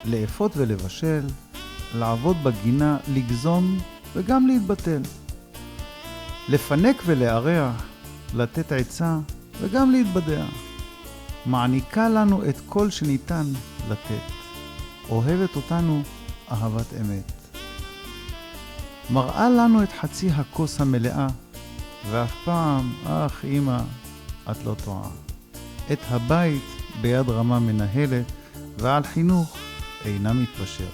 לאפות ולבשל, לעבוד בגינה, לגזום וגם להתבטל. לפנק ולארח, לתת עצה וגם להתבדע. מעניקה לנו את כל שניתן לתת. אוהבת אותנו אהבת אמת. מראה לנו את חצי הכוס המלאה, ואף פעם, אך אמא, את לא טועה. את הבית ביד רמה מנהלת, ועל חינוך אינה מתפשרת.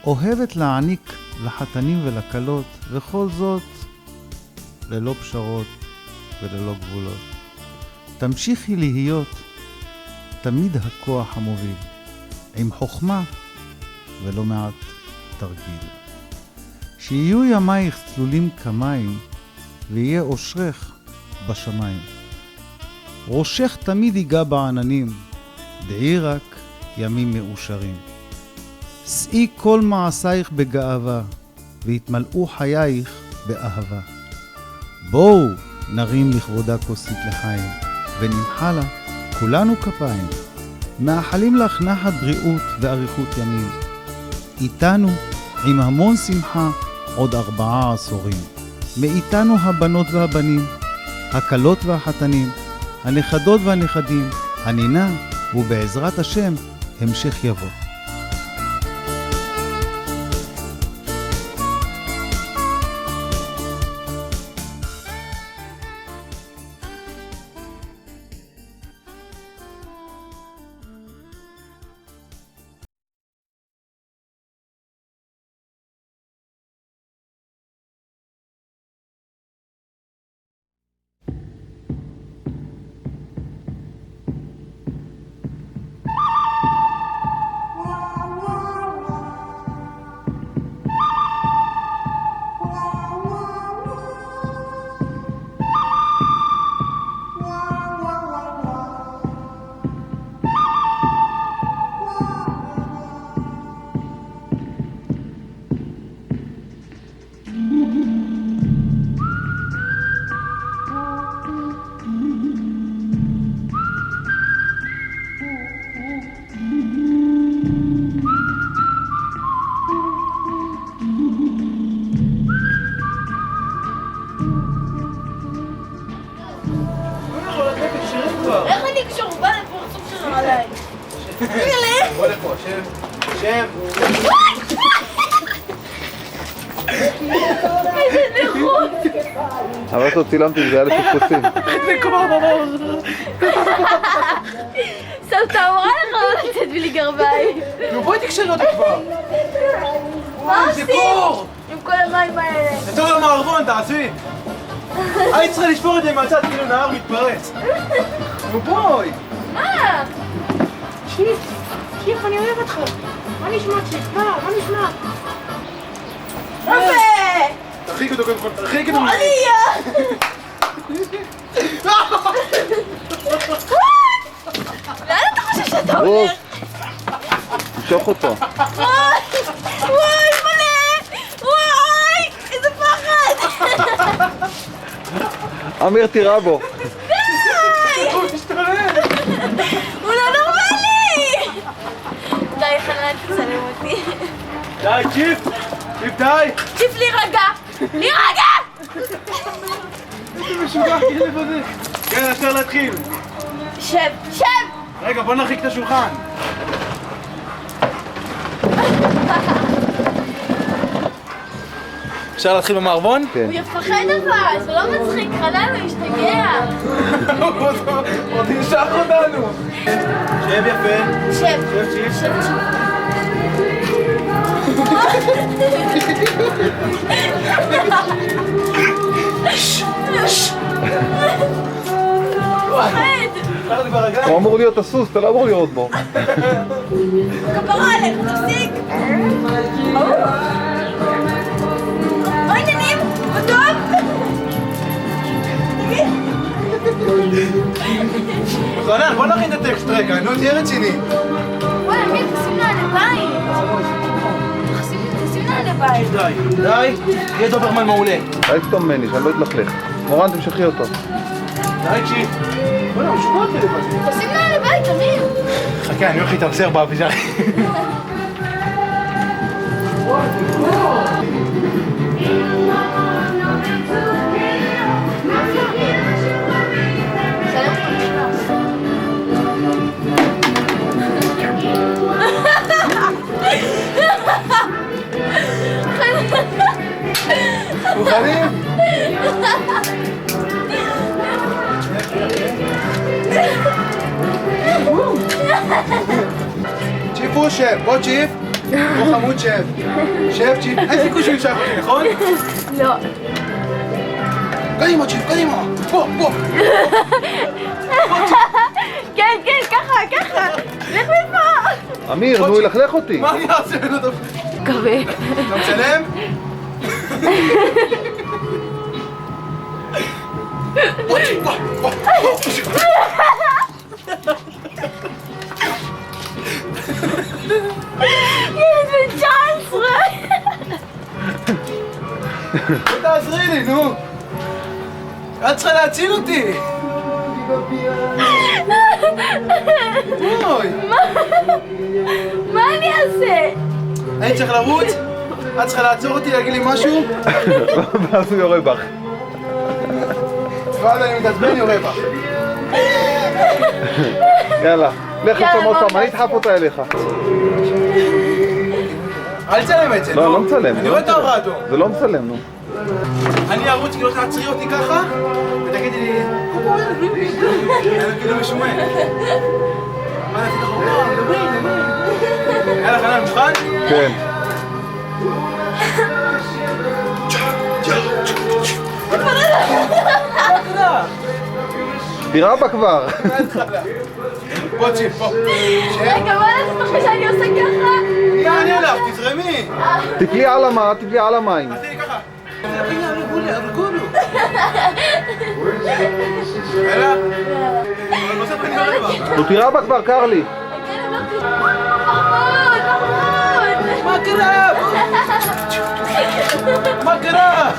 אוהבת להעניק לחתנים ולקלות, וכל זאת ללא פשרות וללא גבולות. תמשיכי להיות תמיד הכוח המוביל, עם חוכמה ולא מעט תרגיל. שיהיו ימייך צלולים כמים, ויהיה אושרך בשמיים. ראשך תמיד ייגע בעננים, דעי רק ימים מאושרים. שאי כל מעשייך בגאווה, והתמלאו חייך באהבה. בואו נרים לכבודה כוסית לחיים, ונמחא לה כולנו כפיים. מאחלים לך נחת בריאות ואריכות ימים. איתנו עם המון שמחה עוד 4 עשורים. מאיתנו הבנות והבנים, הכלות והחתנים, הנכדות והנכדים, הנינה, ובעזרת השם המשך יבוא. איך אני קשור? בא לפרצוף שלנו עליי. תראה. בוא לפה, שב. שב. איזה נכות. אבל זאת צילמתי, זה היה לפספוסים. סבתא אמרה לך לא לצאת בלי גרביים. נו בואי תקשר אותי כבר. מה זה עושים? קור. עם כל המים האלה. תצאו למערבון, תעשי. היית צריכה לשבור את זה מהצד כאילו נהר מתפרץ. נו בואי. מה? שיף, אני אוהב אותך. מה נשמע, שיף? מה נשמע? יפה! תרחיק אותו קודם כל, תרחיק אותו. עליה! לאן אתה חושב שאתה הולך? תמשוך אותו. וואי, מלא! וואי! איזה פחד! אמיר, תירה בו. הוא משתולל. הוא לא נורמלי! די, חנן, תצלם אותי. די, שיף. שיף, די. שיף להירגע! להירגע! איזה משוגע, כלב הזה. כן, אפשר להתחיל. שב! שב! רגע, בוא נרחיק את השולחן. אפשר להתחיל במערבון? כן. הוא יפחד אבל, זה לא מצחיק, חנן, הוא ישתגע. עוד נמשך אותנו. שב יפה. שב! שב, שיף. שב, שב. פחד! הוא אמור להיות הסוס, אתה לא אמור לראות בו. כפרה עליך, תפסיק! מה העניינים? מה טוב? חנן, בוא נכין את הטקסט רגע, נו תהיה רציני. וואי, אמיר, תשים לה לבית. תשים לה לבית. די, די, יהיה דוברמן מעולה. אל תסתום ממני, שאני לא אתלכלך. מורן, תמשכי אותו. די צ'יפ. בוא'נה, משוגע כדי בזה. תשים לה לבית, אמיר. חכה, אני הולך להתאבזר באביזר. מוכנים? צ'יפ הוא שב, בוא צ'יפ. בוא חמוד שב. שב צ'יפ. אין סיכוי שהוא ימשך אותי, נכון? לא. קדימה צ'יפ, קדימה. בוא. כן, ככה. לך מפה. אמיר, נו, ילכלך אותי. מה אני אעשה? קווה. אתה מצלם? בוא צ'יפ, בוא. ילד בן 19. תעזרי לי, נו. את צריכה להציל אותי. אוי. מה אני אעשה? אני צריך לרוץ? את צריכה לעצור אותי, להגיד לי משהו? ואז הוא יורה בך. ואז אני מתעצבן, יורה בך. יאללה, לך לשם עוד פעם, אני אדחף אותה אליך. אל תצלם את זה, נו. לא, לא מצלם. אני רואה את האור האדום. זה לא מצלם, נו. אני ארוץ כאילו תעצרי אותי ככה, ותגידי לי... אני כאילו משומע. מה נעשית לך? דברי. יאללה, חנן, מוכן? כן. תירה בה כבר. בוא צ'יפ, בוא. רגע, מה לעשות לך שאני עושה ככה? אני אענה לך, תזרמי. תפלי על המים. תעשי לי ככה. ארגולו. יאללה. אבל בסוף אני אוהב בה. נו, תירה בה כבר, קר לי. מה קרה? מה קרה?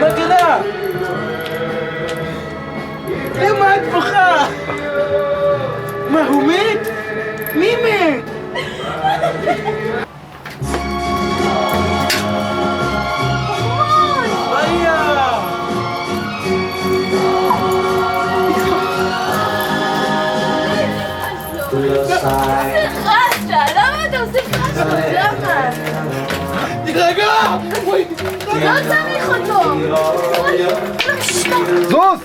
מה קרה? למה את בוכה? מה, הוא מת? מי מת? ביי! למה אתה עושה חרשה? למה? תירגע! לא צריך אותו! זוז!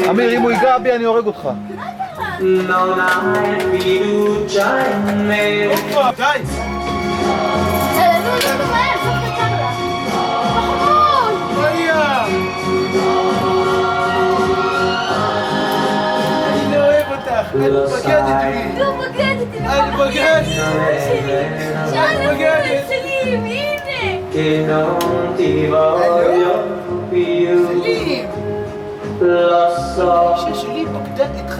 אמיר, אם הוא ייגע בי אני הורג אותך. די! אני לא אוהב אותך, את בגדת בי. לא בגדתי, את בגדת. שאלה פולט שלי, הנה! סלים! האישה שלי בגדה איתך?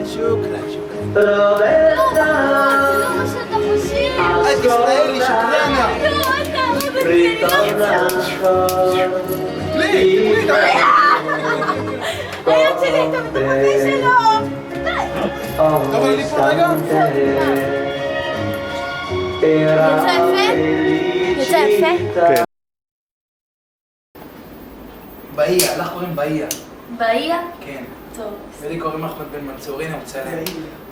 שוקרן. לא, זה לא מה שאתה חושב! את ישראלי, שוקרנה. לא, אתה לא בגדתי, בלי! הילד שלי, אתה מתחבא שלו! אבל אני פה רגע? יצא יפה? יצא יפה? כן. באיה, לך קוראים באיה. באיה? כן. טוב. ולי קוראים אחמד בן מנצור, הנה הוא מצלם.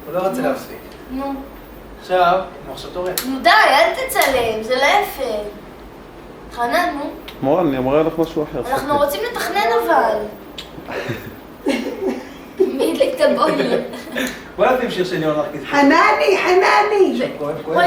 הוא לא רוצה להפסיק. נו. עכשיו, הוא עכשיו תורם. נו די, אל תצלם, זה להפך. חנן, נו. מורן, אני אמרה לך משהו אחר. אנחנו רוצים לתכנן אבל. מי הדליק את הבוילר? בוא נשים שיר של יונר כזה. חנני! כואב.